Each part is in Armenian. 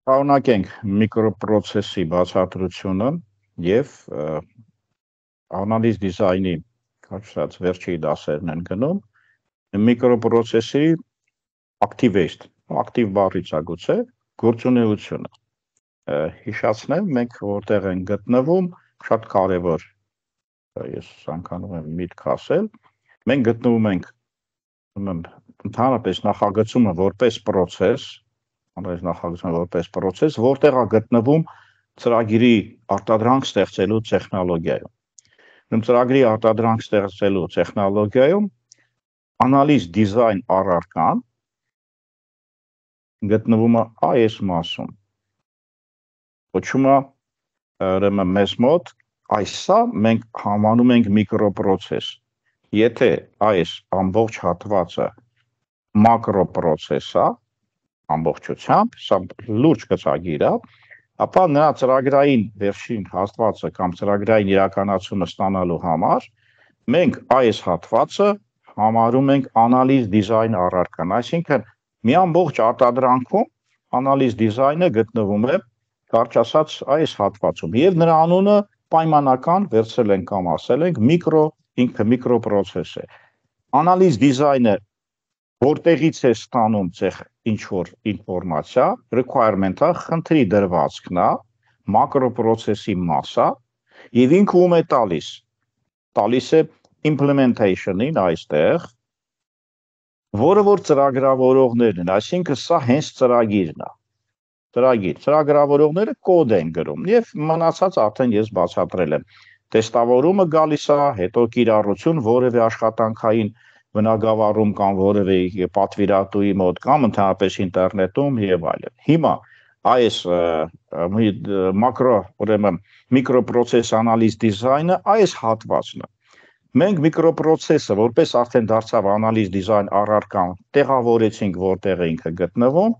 Շարունակենք միկրոպրոցեսի բացատրությունը եւ անալիզ դիզայնի կարծրած վերջի դասերն են գնում միկրոպրոցեսի ակտիվ բառից է գուցե գործունեությունը հիշացնեմ մենք որտեղ են գտնվում շատ կարևոր ես ցանկանում եմ միտք ասել մենք գտնվում ենք ընդհանրապես նախագծումը որպես process որտեղ է գտնվում ծրագրի արտադրանք ստեղծելու տեխնոլոգիայում։ Ծրագրի արտադրանք ստեղծելու տեխնոլոգիայում անալիզ դիզայն առարկան գտնվում է այս մասում։ Կոչվում է ուրեմն մեզ մոտ այսա մենք համանում ենք միկրոպրոցես։ Եթե այս ամբողջ հատվածը մակրոպրոցես է ամբողջությամբ, սա լուրջ գծագիր է, ապա նրա ծրագրային վերջին հատվածը կամ ծրագրային իրականացումը ստանալու համար մենք այս հատվածը համարում ենք անալիզ դիզայն առարկան, այսինքն մի ամբողջ արտադրանքում անալիզ դիզայնը գտնվում է կարճ ասած այս հատվածում եւ նրա անունը պայմանական վերցրել ենք կամ ասել ենք ինքը միկրոպրոցես է։ Անալիզ դիզայնը որտեղից է ստանում ինչ որ ինֆորմացիա, requirement-ը, խնդրի դրվածքն է, մակրոպրոցեսի մասը, եւ ինքը ում է տալիս։ Տալիս է implementation-ին այստեղ, որը որ ծրագրավորողներն են, այսինքն սա հենց ծրագիրն է։ Ծրագրավորողները կոդ են գրում եւ մնացած արդեն ես բացատրել եմ։ Տեստավորումը գալիս է, հետո կիրառություն որևէ աշխատանքային բնագավառում կամ որևէ պատվիրատուի մոտ կամ ընդհանրապես ինտերնետում եւ այլն։ Հիմա այս ուրեմն միկրոպրոցես անալիզ դիզայնը այս հատվածն է։ Մենք միկրոպրոցեսը որպես արդեն դարձավ անալիզ դիզայն առարկան տեղավորեցինք որտեղ է ինքը գտնվում։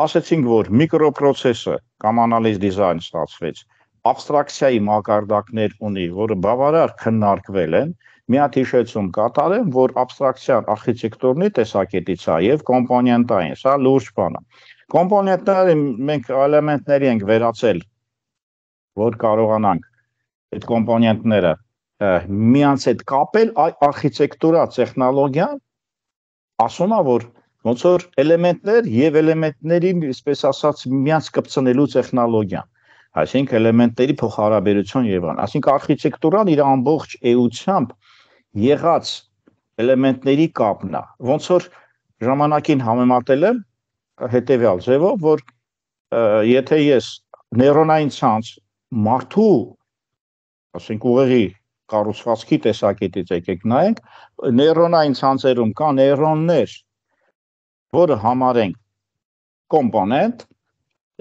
Ասացինք որ միկրոպրոցեսը կամ անալիզ դիզայն ստացվեց abstraction-ի մակարդակներ ունի, որը բավարար քննարկվել են։ Մի հատ հիշեցում կատարեմ, որ abstraction արխիտեկտուրնի տեսակետից է եւ կոմպոնենտային, սա լուրջ բան է։ Կոմպոնենտները մենք էլեմենտների ենք վերածել, որ կարողանանք այդ կոմպոնենտները միանց հետ կապել, արխիտեկտուրա տեխնոլոգիան ասում է, որ ոնց որ էլեմենտներ եւ էլեմենտների, այսպես ասած, միանց կպցնելու տեխնոլոգիան, այսինքն էլեմենտների փոխհարաբերություն եւ այլն, այսինքն արխիտեկտուրան իր ամբողջ էությամբ եղած էլեմենտների կապն է, ոնց որ ժամանակին համեմատել եմ հետեւյալ ձևով, որ եթե ես նեյրոնային ցանց մարդու, ասենք ուղեղի կառուցվածքի տեսակետից եկեք նայենք, նեյրոնային ցանցերում կա նեյրոններ, որը համարենք կոմպոնենտ,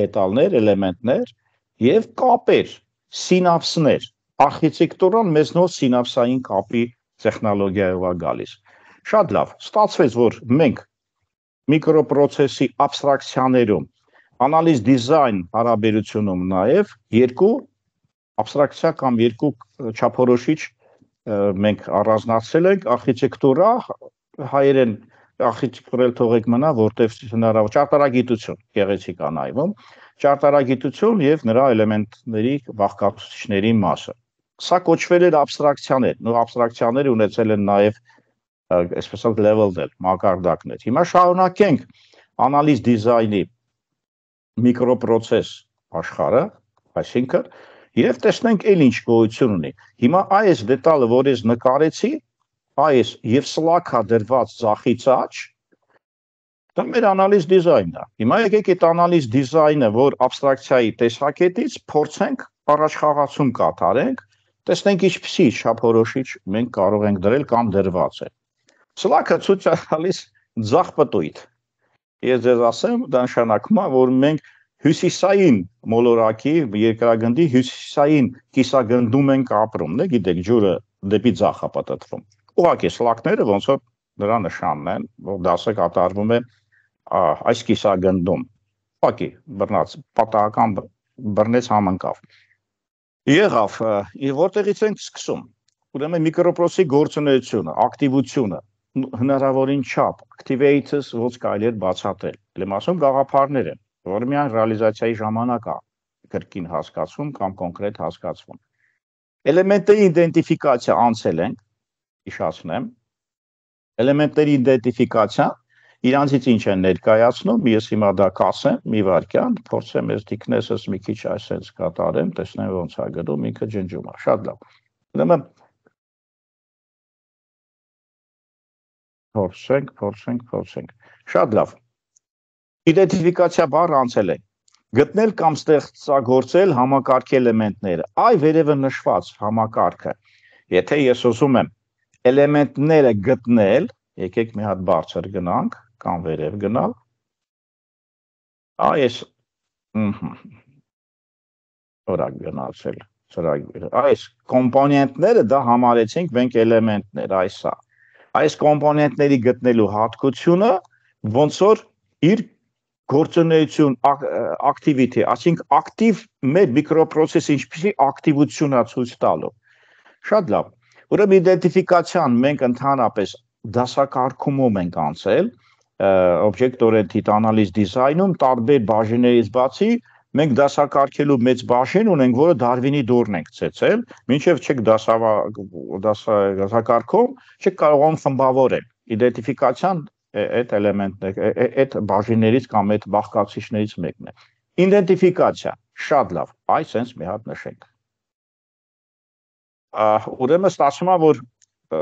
դետալներ, էլեմենտներ եւ կապեր, սինապսներ, արխիտեկտուրան մեզ նոր սինապսային կապի տեխնոլոգիայով է գալիս։ Շատ լավ, ստացվեց, որ մենք միկրոպրոցեսի abstraction-ներում անալիզ դիզայն հարաբերությունում նաեւ երկու abstraction կամ երկու չափորոշիչ մենք առանձնացրել ենք արխիտեկտուրա հայերեն արխիտեկտուրել թողեք մնա, որտեղ հնարավոր ճարտարագիտություն գեղեցիկ է նայվում, ճարտարագիտություն եւ նրա էլեմենտների բաղկացուցիչների մասը։ Սա կոչվել էր abstraction-ներ, նոր abstraction-ները ունեցել են նաեւ այսպես ասած level-ներ, մակարդակներ։ Հիմա շարունակենք անալիզ դիզայնի միկրոպրոցես աշխարհը, այսինքն եւ տեսնենք էլ ինչ գոյություն ունի։ Հիմա այս դետալը, որ ես նկարեցի, այս եւ սլաքա դրված ցախից աճ, դա մեր անալիզ դիզայնն է։ Հիմա եկեք այդ անալիզ դիզայնը, որ abstraction-ի տեսակետից փորձենք առաջխաղացում կատարենք, տեսնենք ինչպիսի չափորոշիչ մենք կարող ենք դրել կամ դրված է։ Սլաքը ցույց է տալիս ձախ պտույտ։ Ես ձեզ ասեմ, դա նշանակում է, որ մենք հյուսիսային մոլորակի երկրագնդի հյուսիսային կիսագնդում ենք ապրում, դե գիտեք, ջուրը դեպի ձախ է պատտվում։ Ուղղակի սլակները ոնց որ նրա նշանն են, որ դասը կատարվում է այս կիսագնդում։ Ուղղակի բռնած պատահական բռնեց համընկավ։ Եղավ, որտեղից ենք սկսում։ Ուրեմն միկրոպրոցեսի գործունեությունը, ակտիվությունը, հնարավորին չափ, activators ոնց կարելի է բացատրել։ Ելեմ ասում գաղափարներ են։ որը միայն ռեալիզացիայի ժամանակ է կրկին հասկացվում կամ կոնկրետ հասկացվում։ Էլեմենտների իդենտիֆիկացիա անցել ենք, հիշացնեմ։ Էլեմենտների իդենտիֆիկացիա իրանցից ինչ են ներկայացնում, ես հիմա դա կասեմ, մի վարքյան, փորձեմ ես դիքնեսս մի քիչ այսպես կատարեմ, տեսնեմ ոնց է գնում, ինքը ջնջում է, շատ լավ։ Ուրեմն փորձենք։ Շատ լավ։ Իդենտիֆիկացիա բառը անցել ենք։ Գտնել կամ ստեղծագործել համակարգի էլեմենտները։ Այ վերևը նշված համակարգը։ Եթե ես ուզում եմ էլեմենտները գտնել, եկեք մի հատ բարձր գնանք կամ վերև գնալ։ Այս օրակ գնացել, ծրագիրը։ Այս կոմպոնենտները դա համարեցինք մենք էլեմենտներ, այսա։ Այս կոմպոնենտների գտնելու հատկությունը ոնց որ իր գործունեություն, activity, այսինքն ակտիվ մեր միկրոպրոցեսի ինչպիսի ակտիվություն է ցույց տալու։ Շատ լավ։ Ուրեմն իդենտիֆիկացիան մենք ընդհանրապես դասակարգումում ենք անցել, object-oriented analysis design-ում տարբեր բաժիններից բացի մենք դասակարգելու մեծ բաժին ունենք, որը Darwin-ի դուռն ենք ցեցել, մինչև չեք դասակարգում, չեք կարողանում խմբավորել։ Իդենտիֆիկացիան այդ էլեմենտներ, այդ բաժիններից կամ այդ բաղկացիչներից մեկն է։ Իդենտիֆիկացիա, շատ լավ, այս sense մի հատ նշենք։ Ուրեմն ստացվում է, որ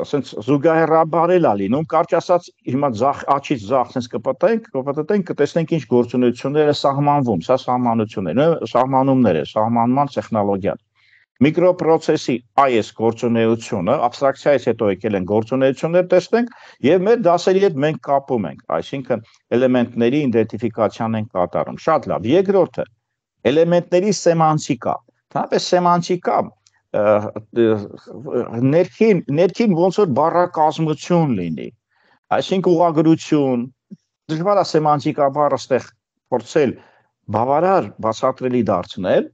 sense զուգահեռաբար էլ է լինում, կարճ ասած, հիմա ձախ աչից ձախ sense կպտենք, կտեսնենք ինչ գործունեություններ է սահմանվում, սա սահմանումներ է, սահմանման տեխնոլոգիան։ Միկրոպրոցեսի այս գործունեությունը, աբստրակցիայից հետո եկել են գործունեություններ տեսնենք եւ մեր դասերի հետ մենք կապում ենք, այսինքն էլեմենտների իդենտիֆիկացիան ենք կատարում։ Շատ լավ։ Երկրորդը էլեմենտների սեմանտիկա։ Դրանպես սեմանտիկա ներքին ոնց որ բառակազմություն լինի, այսինքն ուղղագրություն, դժվար է սեմանտիկա բառը ստեղ փորձել բավարար բացատրելի դարձնել,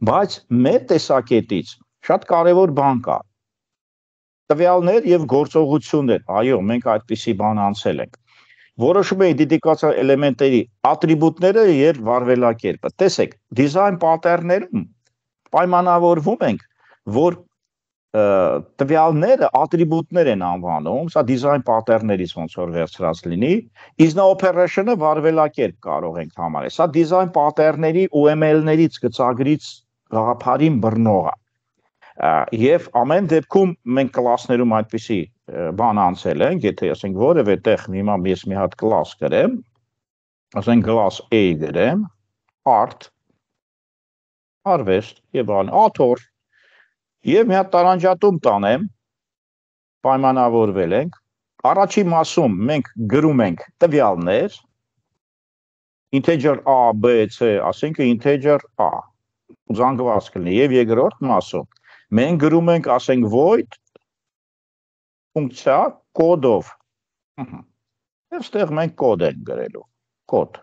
բայց մեր տեսակետից շատ կարևոր բան կա։ Տվյալներ եւ գործողություններ, այո, մենք այդպիսի բան անցել ենք։ Որոշում է իդենտիֆիկացիա էլեմենտների ատրիբուտները եւ վարվելակերպը։ Տեսեք, դիզայն պատերներում պայմանավորվում ենք, որ տվյալները ատրիբուտներ են անվանում, սա դիզայն պատերներից ոնց որ վերցրած լինի, is now operation-ը վարվելակերպ կարող ենք համարել։ Սա դիզայն պատերների UML-ներից գծագրից գաղափարին բռնողը։ Եվ ամեն դեպքում մենք կլասներում այդպիսի բան անցել ենք, եթե ասենք որևէ տեղ հիմա ես մի հատ կլաս գրեմ, ասենք class A գրեմ, art, արվեստ եւ այլն, author, եւ մի հատ տարանջատում տանեմ, պայմանավորվել ենք, առաջին մասում մենք գրում ենք տվյալներ, integer A, B, C, ասենք integer A, զանգված կլինի եւ երկրորդ մասում մենք գրում ենք, ասենք void ֆունկցիա կոդով։ Եվ ստեղ մենք կոդ ենք գրելու, կոդ։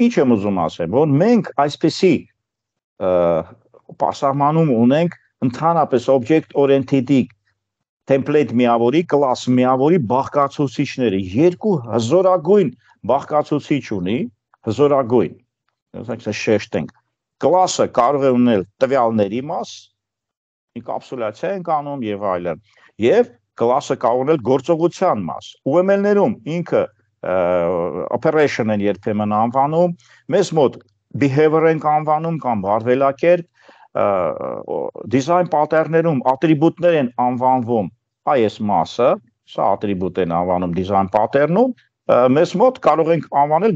Ինչ եմ ուզում ասեմ, որ մենք այսպեսի սահմանում ունենք ընդհանրապես object-oriented-ի template միավորի, class միավորի բաղկացուցիչները, երկու հզորագույն բաղկացուցիչ ունի, հզորագույն, ասենք շեշտենք, class-ը կարող է ունել տվյալների մաս, ինկապսուլյացիա ենք անում եւ այլն, եւ class-ը կարող ունել գործողության մաս, UML-ներում ինքը operation են երբեմն անվանում, մեզ մոտ behavior ենք անվանում կամ վարվելակերպ, design pattern-ներում ատրիբուտներ են անվանվում այս մասը, սա ատրիբուտ են անվանում design pattern-ում, մեզ մոտ կարող ենք անվանել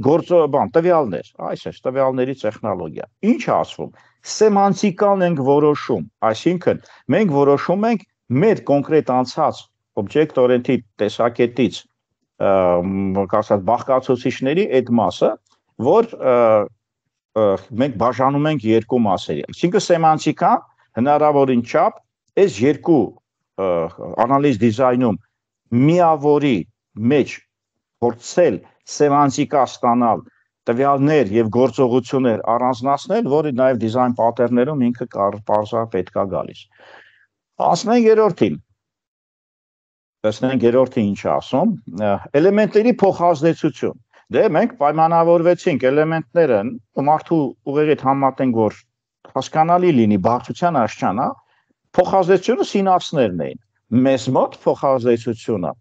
տվյալներ, այս է տվյալների տեխնոլոգիա։ Ինչ է ասվում, սեմանտիկան ենք որոշում, այսինքն մենք որոշում ենք մեր կոնկրետ անցած object-oriented տեսակետից բաղկացուցիչների այդ մասը, որ մենք բաժանում ենք երկու մասերի։ Այսինքն սեմանտիկան հնարավորին չափ այս երկու անալիզ դիզայնում միավորի մեջ փորձել սեմանտիկա ստանալ տվյալներ եւ գործողություններ առանձնացնել, որը նաեւ դիզայն պատերներում ինքը պարզա պետքա գալիս։ Ասենք երրորդին։ Տեսնենք երրորդը ինչ է ասում, էլեմենտների փոխազդեցություն։ Դե մենք պայմանավորվեցինք էլեմենտները մարդու ուղեղիդ համատենք, որ հասկանալի լինի բարձրության աշճանա, փոխազդեցությունը սինապսներն էին։ Մեզ մոտ փոխազդեցությունը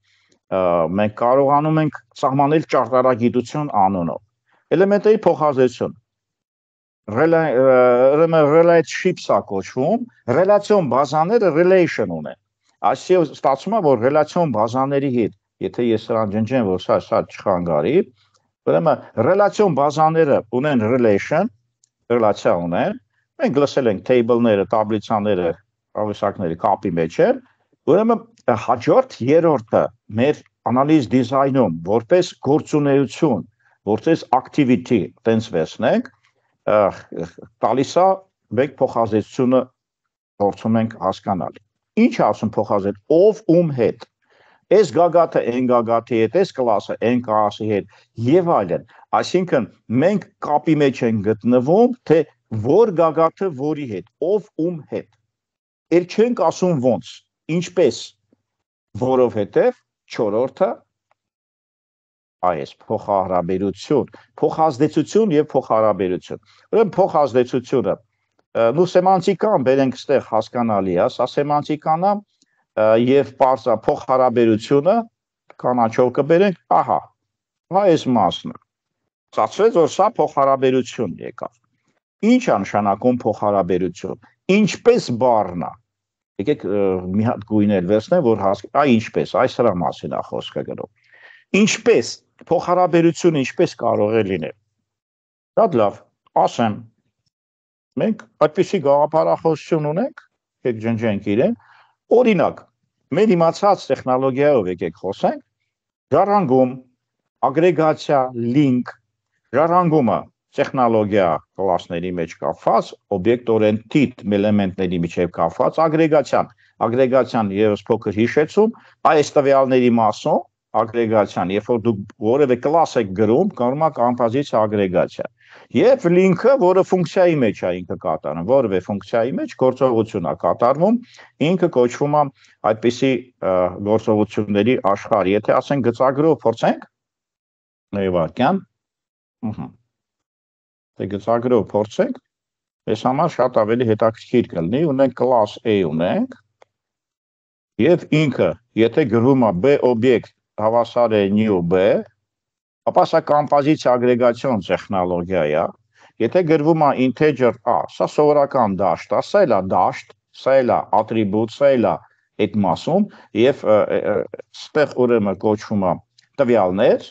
մենք կարողանում ենք սահմանել ճարտարագիտություն անունով։ Էլեմենտների փոխազդեցություն relationship-ս է կոչվում, ռելացիոն բազաները relation ունեն։ Այսինքն ստացվում է, որ ռելացիոն բազաների հետ, եթե ես սրան ջնջեմ, որ սա չխանգարի, ուրեմն ռելացիոն բազաները ունեն relation, ռելացիա ունեն։ Մենք լսել ենք table-ները, տաբլիցաները, ավեսակները կապի մեջ են, ուրեմն հաջորդ երրորդը մեր անալիզ դիզայնում որպես գործունեություն, որպես activity տենց վերցնենք, տալիս է մենք փոխազդեցությունը փորձում ենք հասկանալ։ Ինչ ասում փոխազդել, ով ում հետ, այս գագաթը այն գագաթի հետ, այս կլասը այն կլասի հետ եւ այլն։ Այսինքն մենք կապի մեջ ենք գտնվում, թե որ գագաթը որի հետ, ով ում հետ։ Էլ չենք ասում ոնց, ինչպես, որովհետև չորրորդը այս փոխհարաբերություն, փոխազդեցություն եւ փոխհարաբերություն։ Ուրեմն փոխազդեցությունը նու սեմանտիկան բերենք ստեղ հասկանալի է, սա սեմանտիկան է եւ բարձր փոխհարաբերությունը կանաչով կբերենք, ահա, այս մասն է։ Ստացվեց, որ սա փոխհարաբերություն եկավ։ Ինչ է նշանակում փոխհարաբերություն։ Ինչպես բառն է։ Եկեք մի հատ գույներ վերցնեմ, որ հասկանա, ինչպես, այս հրա մասին է խոսքը գնում։ Ինչպես փոխհարաբերությունը ինչպես կարող է լինել։ Շատ լավ, ասեմ։ Մենք այդպիսի գաղափարախոսություն ունենք, եկեք ջնջենք իրեն։ Օրինակ, մեր իմացած տեխնոլոգիայով եկեք խոսենք, ժառանգում, ագրեգացիա, link, ժառանգումը տեխնոլոգիա կլասների մեջ կապված, օբյեկտ-օրիենտեդ էլեմենտների միջև կապված, ագրեգացիան եւս փոքր հիշեցում, այս տվյալների մասով ագրեգացիան, երբ որ դուք որևէ կլաս եք գրում, կանում է կոմպոզիցիա ագրեգացիա։ Եվ link-ը, որը ֆունկցիայի մեջ է ինքը կատարում, որևէ ֆունկցիայի մեջ գործողություն է կատարվում, ինքը կոչվում է այդպիսի գործողությունների աշխարհ։ Եթե ասենք գծագրով փորձենք, նույնվարկյան, Դե գծագրով փորձենք, այս համար շատ ավելի հետաքրքիր կլինի, ունենք class A ունենք, եւ ինքը, եթե գրվում է B օբյեկտ հավասար է new B, ապա սա կոմպոզիցիա ագրեգացիոն տեխնոլոգիա է, եթե գրվում է integer A, սա սովորական դաշտ է, սա էլ է դաշտ, սա էլ է ատրիբուտ, սա էլ է այդ մասում, եւ ստեղ ուրեմն կոչվում է տվյալներ,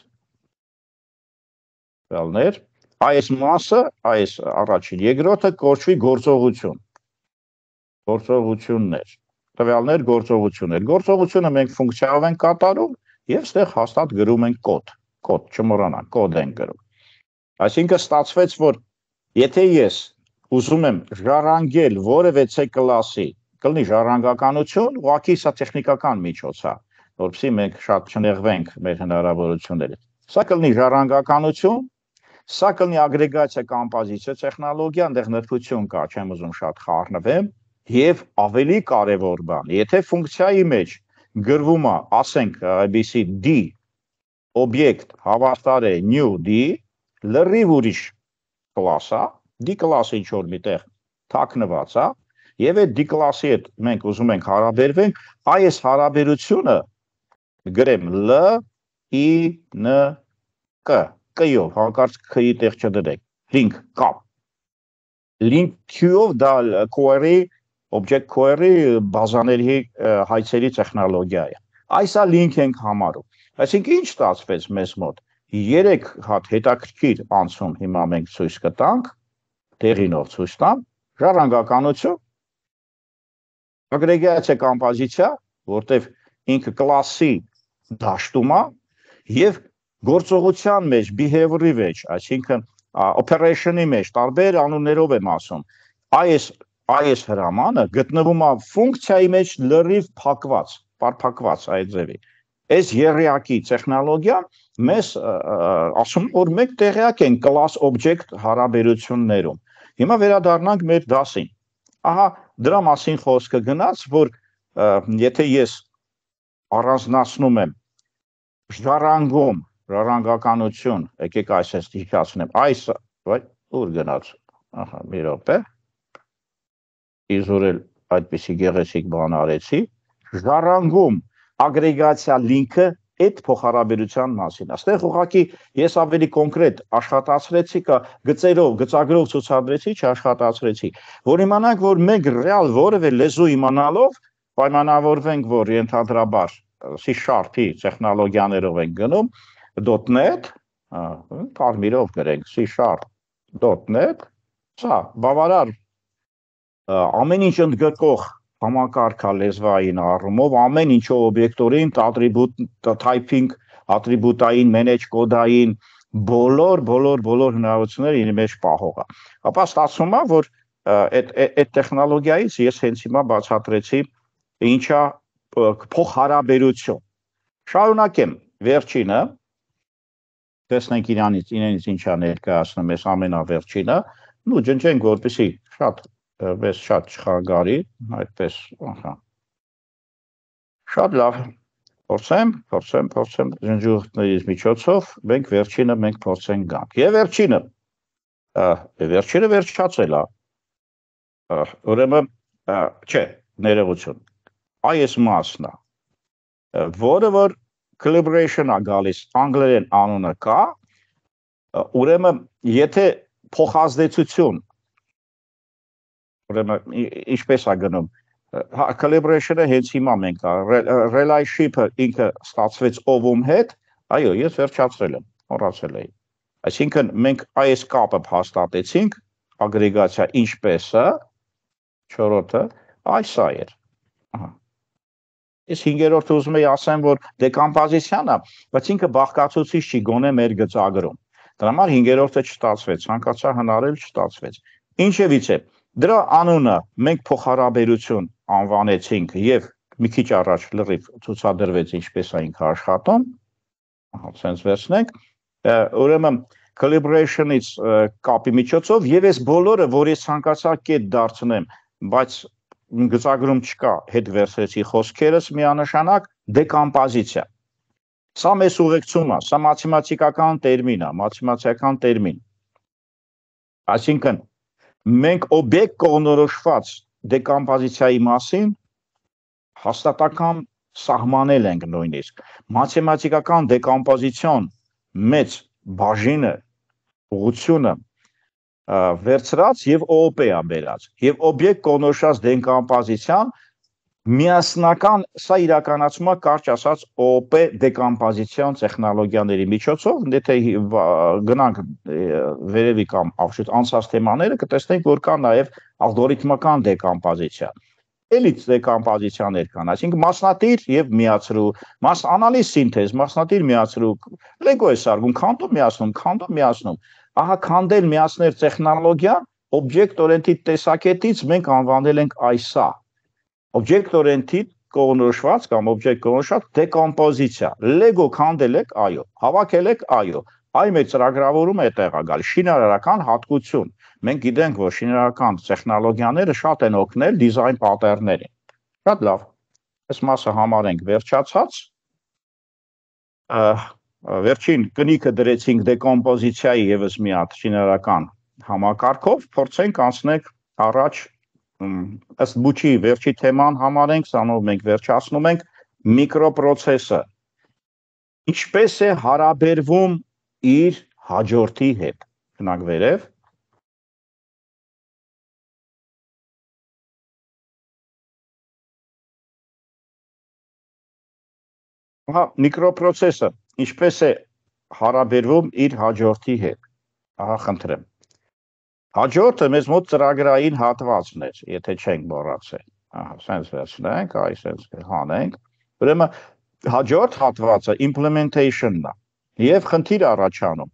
այս մասը, այս առաջին երկրորդը կոչվի գործողություն, գործողություններ, տվյալներ, գործողություններ, գործողությունը մենք ֆունկցիայով ենք կատարում և ստեղ հաստատ գրում ենք կոդ, չմոռանանք, կոդ ենք գրում, այսինքն ստացվեց, որ եթե ես ուզում եմ ժառանգել որևէ C կլասի, կլինի ժառանգականություն, ուղղակի սա տեխնիկական միջոց է, որպեսզի մենք շատ չնեղվենք մեր հնարավորությունները, սա կլինի ժառանգականություն, սա կլինի ագրեգացիա կոմպոզիցիա տեխնոլոգիա, այնտեղ նրբություն կա, չեմ ուզում շատ խառնվեմ, եւ ավելի կարևոր բան, եթե ֆունկցիայի մեջ գրվում է, ասենք, ABC D օբյեկտ հավասար է new D, լրիվ ուրիշ կլաս է, D կլասը ինչ որ միտեղ թաքնված է, եւ այդ D կլասի հետ մենք ուզում ենք հարաբերվենք, այս հարաբերությունը գրեմ L I N K Q-ով, հանկարծ K-ի տեղ չդրեք, link, կապ, link Q-ով դա query, object query բազաների հայցերի տեխնոլոգիա է, այսա link ենք համարում, այսինքն ինչ ստացվեց մեզ մոտ, 3 հատ հետաքրքիր անցում հիմա մենք ցույց կտանք, տեղինով ցույց տամ, ժառանգականություն, ագրեգացիա կոմպոզիցիա, որտեղ ինքը կլասի դաշտում է, եւ գործողության մեջ, behavior-ի մեջ, այսինքն operation-ի մեջ, տարբեր անուններով եմ ասում, այս հրամանը գտնվում է ֆունկցիայի մեջ լրիվ փակված, պարփակված այդ ձևի։ Այս եռյակի տեխնոլոգիան մեզ ասում, որ մենք տեղյակ ենք class object հարաբերություններում։ Հիմա վերադառնանք մեր դասին։ Ահա դրա մասին խոսքը գնաց, որ եթե ես առանձնացնում եմ ժառանգում ժառանգականություն, եկեք այս հիշացնեմ, այս, ուր գնաց, ահա, մի րոպե, իզուր էլ այդպիսի գեղեցիկ բան արեցի, ժառանգում ագրեգացիա լինքը այդ փոխհարաբերության մասին։ Այստեղ ուղղակի ես ավելի կոնկրետ աշխատացրեցի, գծերով, գծագրով ցուցադրեցի, չաշխատացրեցի, որ իմանանք, որ մենք ռեալ որևէ լեզու իմանալով պայմանավորվենք, որ ենթադրաբար C# տեխնոլոգիաներով ենք գնում, .NET, կարմիրով գրենք C#.NET, սա բավարար ամեն ինչ ընդգրկող համակարգ լեզվային առումով, ամեն ինչով օբյեկտորին, typing, ատրիբուտային, manage կոդային, բոլոր հնարավորությունները իր մեջ պահող է։ Ապա ստացվում է, որ այդ տեխնոլոգիայից ես հենց հիմա բացատրեցի ինչա փոխհարաբերություն։ Շարունակեմ վերջինը, տեսնենք իրենից ինչա ներկայացնում ես ամենավերջինը, ու ջնջենք, որպեսզի շատ չխանգարի, այդպես, ահա։ Շատ լավ, փորձեմ ջնջուղներից միջոցով, մենք վերջինը փորձենք գանք։ Եվ վերջինը վերջացել է, ուրեմն, չէ, ներողություն, այս մասն է, որը որ calibration-ա գալիս, անգլերեն անունը կա, ուրեմն, եթե փոխազդեցություն, ուրեմն, ինչպես է գնում, calibration-ը հենց հիմա մենք relationship-ը ինքը ստացվեց ով հետ, այո, ես վերջացրել եմ, մոռացել էի։ Այսինքն մենք այս կապը հաստատեցինք, ագրեգացիա ինչպես-ը, չորրորդը, այսա էր։ Ես հինգերորդը ուզում էի ասեմ, որ դեկոմպոզիցիան է, բայց ինքը բաղկացուցիչ չի գոնե մեր գծագրում։ Դրա համար հինգերորդը չստացվեց, ցանկացա հնարել չստացվեց։ Ինչևիցե, դրա անունը մենք փոխհարաբերություն անվանեցինք եւ մի քիչ առաջ լրիվ ցուցադրվեց ինչպես է ինքը աշխատում, սենց վերցնենք, ուրեմն calibration-ից կապի միջոցով եւ այս բոլորը, որ ես ցանկացա կետ դարձնեմ, բայց գծագրում չկա, հետ վերցրեցի խոսքերս միանշանակ դեկոմպոզիցիա։ Սա մեզ ուղեկցում է, սա մաթեմատիկական տերմին։ Այսինքն մենք օբյեկտ կողմնորոշված դեկոմպոզիցիայի մասին հաստատական սահմանել ենք նույնիսկ։ Մաթեմատիկական դեկոմպոզիցիոն մեծ բաժինը, ուղղությունը վերցրած եւ ՕՕՊ-ը բերած եւ օբյեկտ կողմնորոշված դեկոմպոզիցիան միասնական սա իրականացում է կարճ ասած ՕՕՊ դեկոմպոզիցիոն տեխնոլոգիաների միջոցով, եթե գնանք վերևի կամ absolute անցած թեմաները կտեսնենք, որ կա նաեւ ալգորիթմական դեկոմպոզիցիա։ Էլից դեկոմպոզիցիաներ կան, այսինքն մասնատիր եւ միացրու, անալիզ սինթեզ, մասնատիր միացրու, Lego է սարքում, քանդում միացնում, ահա քանդել միացներ տեխնոլոգիան օբյեկտ-օրիենտեդ տեսակետից մենք անվանել ենք այսա։ Օբյեկտ-օրիենտեդ կողմնորոշված կամ օբյեկտ կողմնորոշված դեկոմպոզիցիա։ Lego քանդել եք, այո, հավաքել եք, այո, այ մեր ծրագրավորումը այդտեղ է գալի, շինարարական հատկություն։ Մենք գիտենք, որ շինարարական տեխնոլոգիաները շատ են օգնել դիզայն պատերներին։ Շատ լավ։ Այս մասը համարենք վերջացած։ Վերջին կնիքը դրեցինք դեկոմպոզիցիայի եւս մի հատ շինարարական համակարգով, փորձենք անցնել առաջ ըստ բուչի վերջի թեման համարենք, սրանով մենք վերջացնում ենք միկրոպրոցեսը։ Ինչպես է հարաբերվում իր հաջորդի հետ։ Գնանք վերև։ Ահա միկրոպրոցեսը ինչպես է հարաբերվում իր հաջորդի հետ։ Ահա խնդրեմ։ Հաջորդը մեզ մոտ ծրագրային հատվածն էր, եթե չենք մոռացել։ Ահա, սենց վերցնենք, այ սենց հանենք։ Ուրեմն հաջորդ հատվածը implementation-ն է։ Եվ խնդիր առաջանում։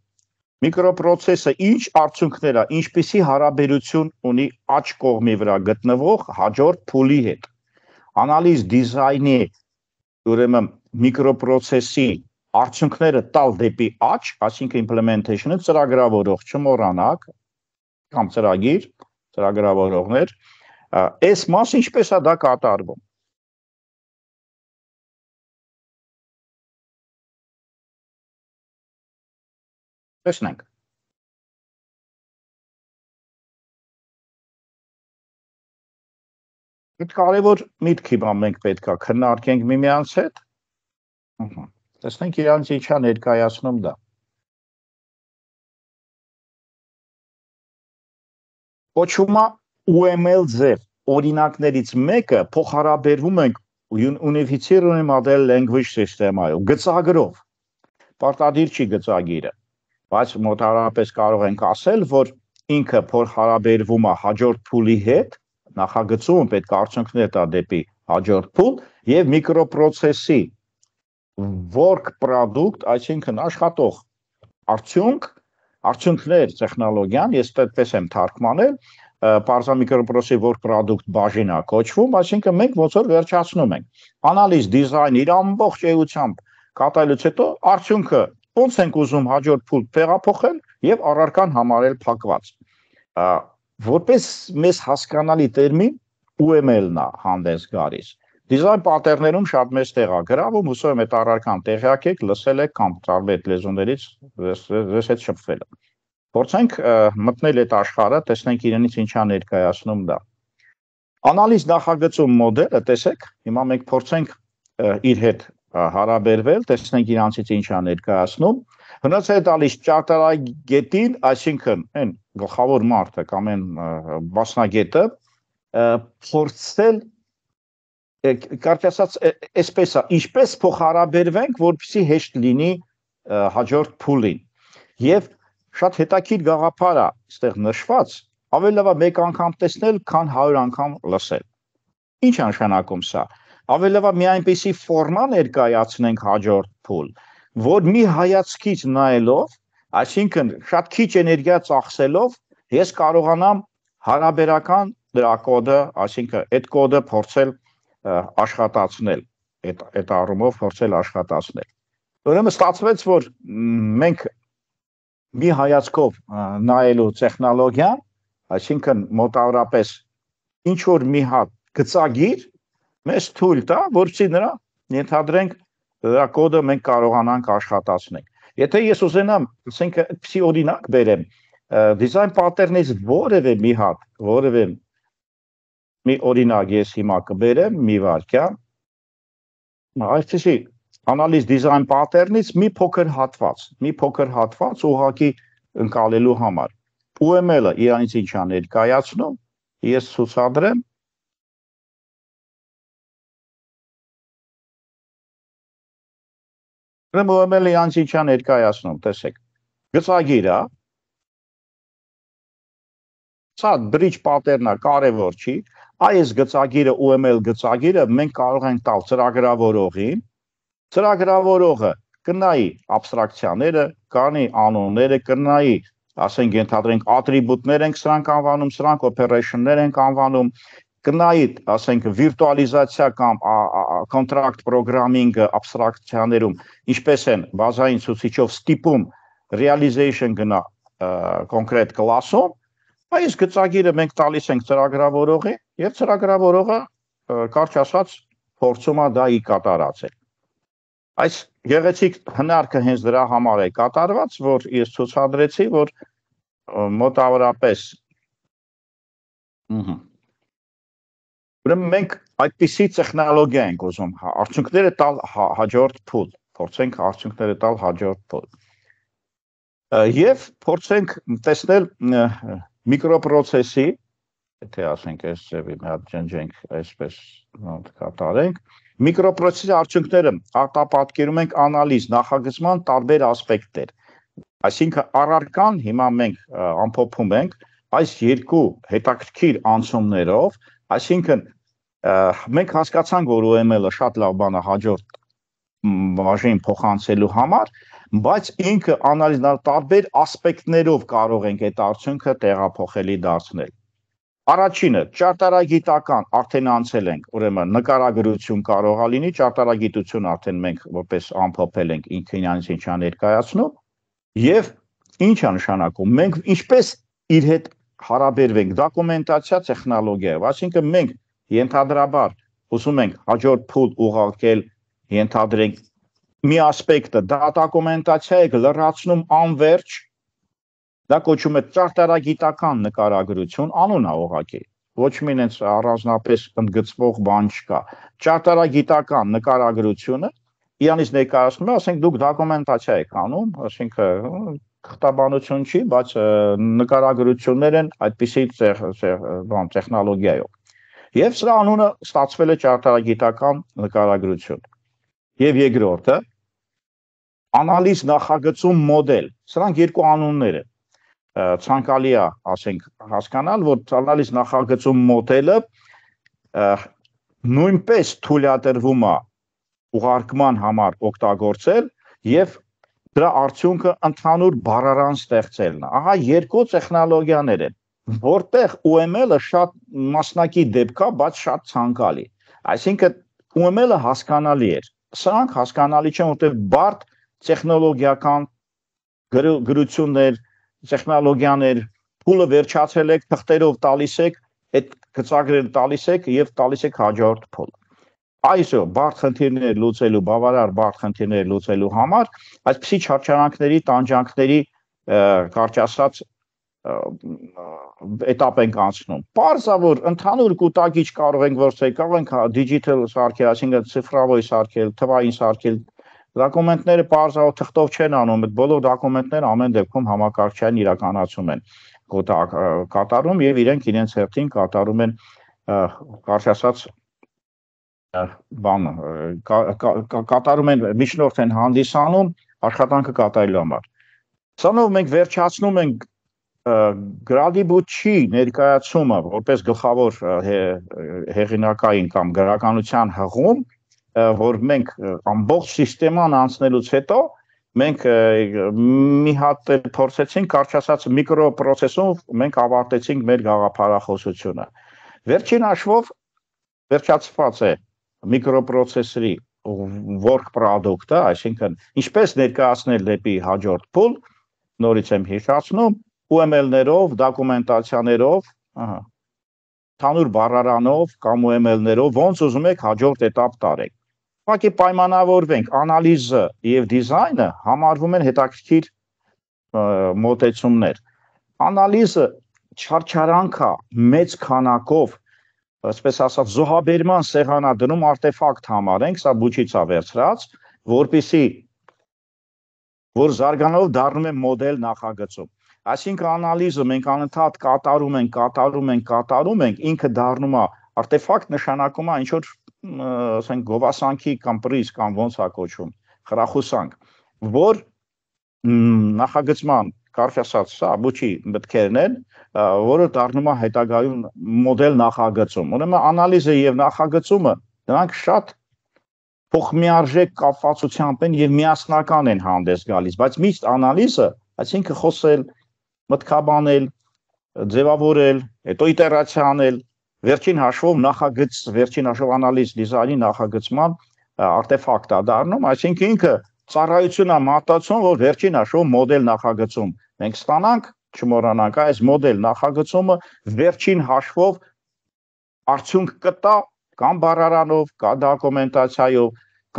Միկրոպրոցեսը ինչ արդյունքներ է, ինչպիսի հարաբերություն ունի աջ կողմի վրա գտնվող հաջորդ փուլի հետ։ Անալիզ դիզայնի, ուրեմն միկրոպրոցեսի արդյունքները տալ դեպի աջ, այսինքն implementation-ը ծրագրավորող չմոռանաք, կամ ծրագրավորողներ, այս մասը ինչպես է դա կատարվում։ Տեսնենք։ Այդ կարևոր միտք հիմա մենք պետք է քննարկենք միմյանց հետ։ Տեսնենք իրանց ինչա ներկայացնում դա։ Կոչվում է UML ձև։ Օրինակներից մեկը փոխհարաբերվում ենք Unified Model Language System-այով, գծագրով։ Պարտադիր չի գծագիրը, բայց մոտավորապես կարող ենք ասել, որ ինքը փոխհարաբերվում է հաջորդ փուլի հետ, նախագծում պետք է արդյունքներ տա դեպի հաջորդ փուլ եւ միկրոպրոցեսի work product, այսինքն աշխատող արդյունքներ տեխնոլոգիան, ես այդպես եմ թարգմանել, Parza microprocessor work product բաժին է կոչվում, այսինքն մենք ոնց որ վերջացնում ենք։ Անալիզ դիզայն իր ամբողջ էությամբ կատարելուց հետո արդյունքը ոնց ենք ուզում հաջորդ փուլ տեղափոխել եւ առարկան համարել փակված։ Որպես մեզ հասկանալի տերմին UML-ն է հանդես գալիս։ Դիզայն պատերներում շատ մեծ տեղ է գրավում, հուսով եմ այդ առարկան տեղյակ եք, լսել եք կամ տարբեր լեզուներից ձեզ հետ շփվել եք։ Փորձենք մտնել այդ աշխարհը, տեսնենք իրենից ինչա ներկայացնում դա։ Անալիզ նախագծում մոդելը, տեսեք, հիմա մենք փորձենք իր հետ հարաբերվել, տեսնենք իրանցից ինչա ներկայացնում։ Հնաց է տալիս ճարտարագետին, այսինքն այն գլխավոր մարդը կամ այն մասնագետը փորձել կարճ ասած այսպես է, ինչպես փոխհարաբերվենք, որպեսզի հեշտ լինի հաջորդ փուլին։ Եվ շատ հետաքրքիր գաղափար է այստեղ նշված, ավելի լավ է մեկ անգամ տեսնել, քան 100 անգամ լսել։ Ինչ է նշանակում սա։ Ավելի լավ է մի այնպիսի ֆորմա ներկայացնենք հաջորդ փուլ, որ մի հայացքից նայելով, այսինքն շատ քիչ էներգիա ծախսելով, ես կարողանամ հարաբերական դրա կոդը, այսինքն այդ կոդը փորձել աշխատացնել, այդ առումով փորձել աշխատացնել։ Ուրեմն ստացվեց, որ մենք մի հայացքով նայելու տեխնոլոգիան, այսինքն մոտավորապես ինչ որ մի հատ գծագիր մեզ թույլ տա, որպեսզի նրա ենթադրենք դրա կոդը մենք կարողանանք աշխատացնել։ Եթե ես ուզենամ, ասենք այդպիսի օրինակ բերեմ, դիզայն պատերնից որևէ մի հատ, որևէ մի օրինակ ես հիմա կբերեմ, մի վայրկյան, այսպիսի անալիզ դիզայն պատերնից մի փոքր հատված ուղղակի ընկալելու համար։ UML-ը իրանից ինչա ներկայացնում, ես ցուցադրեմ։ UML-ը իրանից ինչա ներկայացնում, տեսեք։ Գծագիրը, սա bridge pattern-ը կարևոր չի, այս գծագիրը UML գծագիրը մենք կարող ենք տալ ծրագրավորողին, ծրագրավորողը կնայի աբստրակցիաները, կանի անունները, կնայի, ասենք ենթադրենք ատրիբուտներ ենք սրանք անվանում, սրանք օպերեշններ ենք անվանում, կնայի, ասենք վիրտուալիզացիա կամ contract programming-ը աբստրակցիաներում, ինչպես են բազային ցուցիչով ստիպում realization գնա կոնկրետ կլասում, այս գծագիրը մենք տալիս ենք ծրագրավորողի եւ ծրագրավորողը կարճ ասած փորձում է դա ի կատարածել։ Այս գեղեցիկ հնարքը հենց դրա համար է կատարված, որ ես ցուցադրեցի, որ մոտավորապես ուրեմն մենք այդպիսի տեխնոլոգիա ենք ուզում, արդյունքները տալ հաջորդ փուլ, փորձենք արդյունքները տալ հաջորդ փուլ։ Եվ փորձենք տեսնել միկրոպրոցեսի, եթե ասենք այս ձևի մի հատ ջնջենք, այսպես կատարենք, միկրոպրոցեսի արդյունքները արտապատկերում ենք անալիզ, նախագծման տարբեր ասպեկտներ։ Այսինքն առարկան հիմա մենք ամփոփում ենք այս երկու հետաքրքիր անցումներով, այսինքն մենք հասկացանք, որ UML-ը շատ լավ բան է հաջորդ բաժին փոխանցելու համար, բայց ինքը անալիզնալ տարբեր ասպեկտներով կարող ենք այդ արդյունքը տեղափոխելի դարձնել։ Առաջինը ճարտարագիտական արդեն անցել ենք, ուրեմն նկարագրություն կարող է լինի, ճարտարագիտություն արդեն մենք որպես ամփոփել ենք ինքը ինձ ինչա ներկայացնում, եւ ինչ է նշանակում, մենք ինչպես իր հետ հարաբերվենք դոկումենտացիա տեխնոլոգիայով, այսինքն մենք ենթադրաբար ուզում ենք հաջորդ փուլ ուղարկել, ենթադրենք մի ասպեկտը դա դոկումենտացիա է լրացնում անverջ, Դա կոչվում է ճարտարագիտական նկարագրություն, անուն է ուղղակի։ Ոչ մի ինձ առանձնապես ընդգծվող բան չկա։ Ճարտարագիտական նկարագրությունը իրանից ներկայացնում է, ասենք դուք դոկումենտացիա եք անում, այսինքն խտաբանություն չի, բայց նկարագրություններ են այդպիսի տեխնոլոգիայով։ Եվ սրա անունը ստացվել է ճարտարագիտական նկարագրություն։ Եվ երկրորդը անալիզ նախագծում մոդել։ Սրանք երկու անուններ են։ Ցանկալի է, ասենք, հասկանալ, որ անալիզ նախագծում մոդելը նույնպես թույլատրվում է ուղարկման համար օգտագործել եւ դրա արդյունքը ընդհանուր բառարան ստեղծելն է։ Ահա երկու տեխնոլոգիաներ են, որտեղ UML-ը շատ մասնակի դեպք է, բայց շատ ցանկալի։ Այսինքն UML-ը հասկանալի է։ Սրանք հասկանալի չեն, որտեղ բարդ տեխնոլոգիական գրություններ, տեխնոլոգիաներ, փուլը վերջացրել եք, թղթերով տալիս եք, այդ գծագրերը տալիս եք եւ տալիս եք հաջորդ փուլ։ Այսօր բարդ խնդիրներ լուծելու, բավարար բարդ խնդիրներ լուծելու համար այսպիսի չարչարանքների, տանջանքների կարճ ասած էտապ ենք անցնում։ Պարզա որ ընդհանուր կուտակիչ կարող ենք որսել, կարող ենք digital սարքել, այսինքն ցիֆրավոր սարքել, թվային սարքել։ Դոկումենտները պարզավ թղթով չեն անում, այդ բոլոր դոկումենտները ամեն դեպքում համակարգչային իրականացում են կատարում եւ իրենց հերթին կատարում են կարճ ասած կատարում են միջնորդ են հանդիսանում աշխատանքը կատարելու համար։ Սրանով մենք վերջացնում ենք գրադիբուչի ներկայացումը որպես գլխավոր հեղինակային կամ գրականության հղում, որ մենք ամբողջ սիստեման անցնելուց հետո մենք մի հատ փորձեցինք կարճ ասած միկրոպրոցեսով մենք ավարտեցինք մեր գաղափարախոսությունը։ Վերջին հաշվով վերջացված է միկրոպրոցեսորի work product-ը, այսինքն ինչպես ներկայացնել դեպի հաջորդ փուլ, նորից եմ հիշեցնում, UML-ներով, դոկումենտացիաներով, թանուր բառարանով կամ UML-ներով ոնց ուզում եք հաջորդ էտապ տարեք։ Ուղղակի պայմանավորվենք, անալիզը եւ դիզայնը համարվում են հետաքրքիր մոտեցումներ։ Անալիզը չարչարանքա մեծ քանակով, այսպես ասած, զոհաբերման սեղանադրում արտեֆակտ համարենք, սա բուչից է վերցրած, որպեսզի որ զարգանալով դառնում է մոդել նախագծում։ Այսինքն անալիզը մենք անընդհատ կատարում ենք, ինքը դառնում է արտեֆակտ, նշանակում է ինչ որ ասենք գովասանքի կամ պրիզ կամ ոնց է կոչվում, խրախուսանք, որ նախագծման կարճ ասած, սա բուչի մտքերն են, որը դառնում է հետագայում մոդել նախագծում։ Ուրեմն անալիզը եւ նախագծումը դրանք շատ փոխմիարժեք կապվածությամբ են եւ միասնական են հանդես գալիս, բայց միշտ անալիզը, այսինքն խոսել, մտքաբանել, ձևավորել, հետո իտերացիա անել, վերջին հաշվով նախագծ, վերջին հաշվով անալիզ դիզայնի նախագծման արտեֆակտ է դառնում, այսինքն ինքը ծառայություն է մատուցում, որ վերջին հաշվով մոդել նախագծում մենք ստանանք, չմոռանանք, այս մոդել նախագծումը վերջին հաշվով արդյունք կտա կամ բառարանով, կամ դոկումենտացիայով,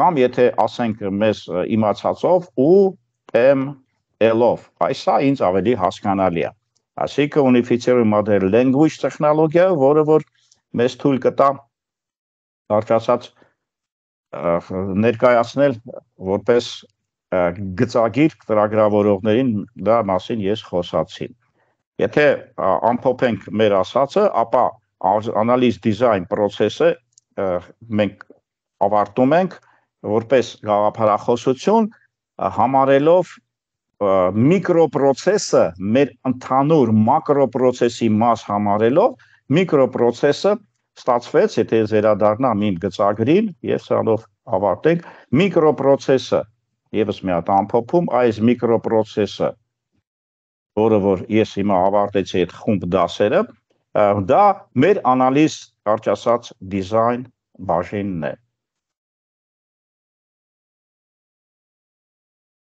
կամ եթե ասենք մեզ իմացածով UML-ով։ Այս սա ինձ ավելի հասկանալի է։ Այսինքն Unified Model Language տեխնոլոգիա, որը որ մեզ թույլ կտա կարճ ասած ներկայացնել որպես գծագիր ծրագրավորողներին դա մասին ես խոսացի։ Եթե ամփոփենք մեր ասածը, ապա անալիզ դիզայն process-ը մենք ավարտում ենք որպես գաղափարախոսություն համարելով միկրոպրոցեսը մեր ընդհանուր մակրոպրոցեսի մաս համարելով միկրոպրոցեսը ստացվեց, եթե վերադառնամ իմ գծագրին եւ սրանով ավարտենք միկրոպրոցեսը եւս մի հատ ամփոփում այս միկրոպրոցեսը որը որ ես հիմա ավարտեցի այդ խումբ դասերը դա մեր անալիզ կարճ ասած դիզայն բաժինն է